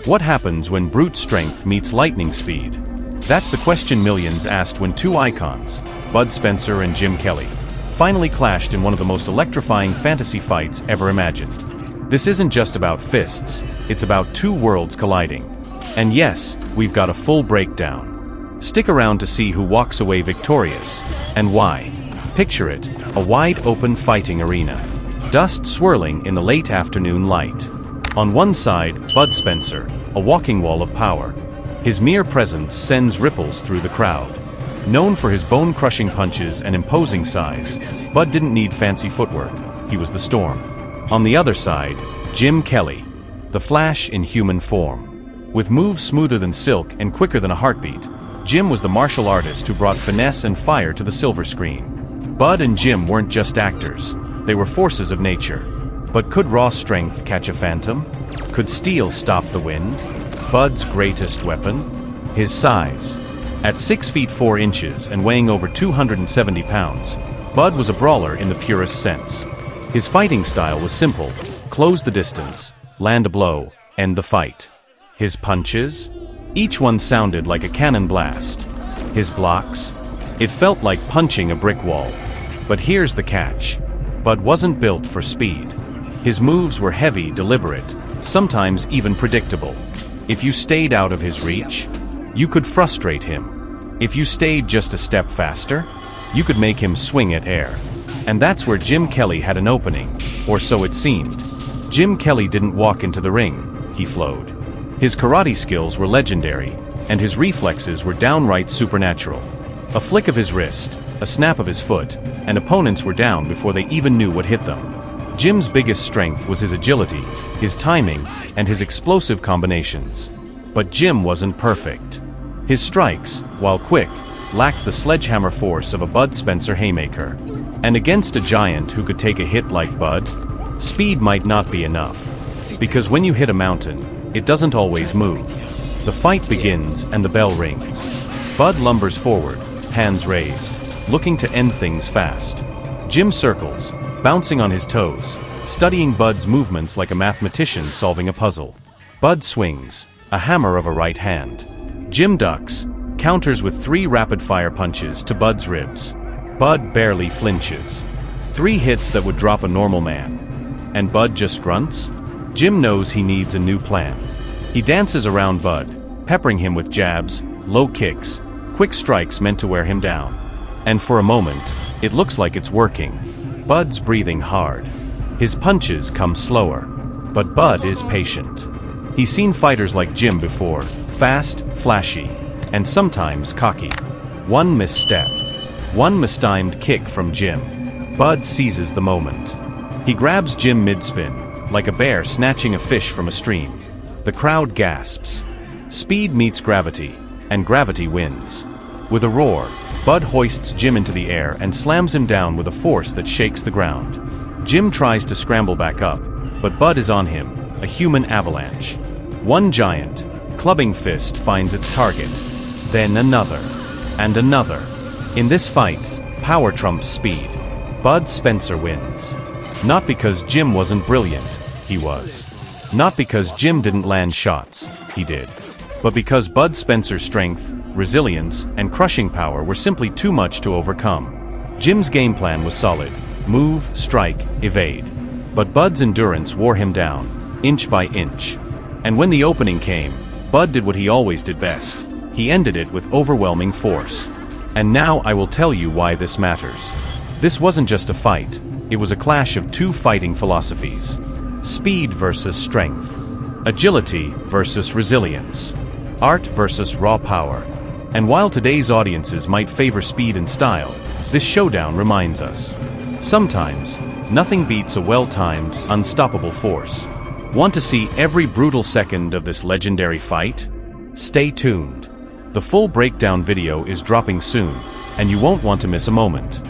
What happens when brute strength meets lightning speed? That's the question millions asked when two icons, Bud Spencer and Jim Kelly, finally clashed in one of the most electrifying fantasy fights ever imagined. This isn't just about fists, it's about two worlds colliding. And yes, we've got a full breakdown. Stick around to see who walks away victorious, and why. Picture it, a wide-open fighting arena. Dust swirling in the late afternoon light. On one side, Bud Spencer, a walking wall of power. His mere presence sends ripples through the crowd. Known for his bone-crushing punches and imposing size, Bud didn't need fancy footwork, he was the storm. On the other side, Jim Kelly, the Flash in human form. With moves smoother than silk and quicker than a heartbeat, Jim was the martial artist who brought finesse and fire to the silver screen. Bud and Jim weren't just actors, they were forces of nature. But could raw strength catch a phantom? Could steel stop the wind? Bud's greatest weapon? His size. At 6 feet 4 inches and weighing over 270 pounds, Bud was a brawler in the purest sense. His fighting style was simple: close the distance, land a blow, end the fight. His punches? Each one sounded like a cannon blast. His blocks? It felt like punching a brick wall. But here's the catch. Bud wasn't built for speed. His moves were heavy, deliberate, sometimes even predictable. If you stayed out of his reach, you could frustrate him. If you stayed just a step faster, you could make him swing at air. And that's where Jim Kelly had an opening, or so it seemed. Jim Kelly didn't walk into the ring, he flowed. His karate skills were legendary, and his reflexes were downright supernatural. A flick of his wrist, a snap of his foot, and opponents were down before they even knew what hit them. Jim's biggest strength was his agility, his timing, and his explosive combinations. But Jim wasn't perfect. His strikes, while quick, lacked the sledgehammer force of a Bud Spencer haymaker. And against a giant who could take a hit like Bud, speed might not be enough. Because when you hit a mountain, it doesn't always move. The fight begins and the bell rings. Bud lumbers forward, hands raised, looking to end things fast. Jim circles, bouncing on his toes, studying Bud's movements like a mathematician solving a puzzle. Bud swings, a hammer of a right hand. Jim ducks, counters with 3 rapid-fire punches to Bud's ribs. Bud barely flinches. 3 hits that would drop a normal man. And Bud just grunts? Jim knows he needs a new plan. He dances around Bud, peppering him with jabs, low kicks, quick strikes meant to wear him down. And for a moment, it looks like it's working. Bud's breathing hard. His punches come slower. But Bud is patient. He's seen fighters like Jim before, fast, flashy, and sometimes cocky. One misstep, one mistimed kick from Jim. Bud seizes the moment. He grabs Jim mid-spin, like a bear snatching a fish from a stream. The crowd gasps. Speed meets gravity, and gravity wins. With a roar, Bud hoists Jim into the air and slams him down with a force that shakes the ground. Jim tries to scramble back up, but Bud is on him, a human avalanche. One giant, clubbing fist finds its target, then another, and another. In this fight, power trumps speed. Bud Spencer wins. Not because Jim wasn't brilliant, he was. Not because Jim didn't land shots, he did. But because Bud Spencer's strength, resilience, and crushing power were simply too much to overcome. Jim's game plan was solid: move, strike, evade. But Bud's endurance wore him down, inch by inch. And when the opening came, Bud did what he always did best. He ended it with overwhelming force. And now I will tell you why this matters. This wasn't just a fight, it was a clash of two fighting philosophies. Speed versus strength. Agility versus resilience. Art versus raw power. And while today's audiences might favor speed and style, this showdown reminds us. Sometimes, nothing beats a well-timed, unstoppable force. Want to see every brutal second of this legendary fight? Stay tuned. The full breakdown video is dropping soon, and you won't want to miss a moment.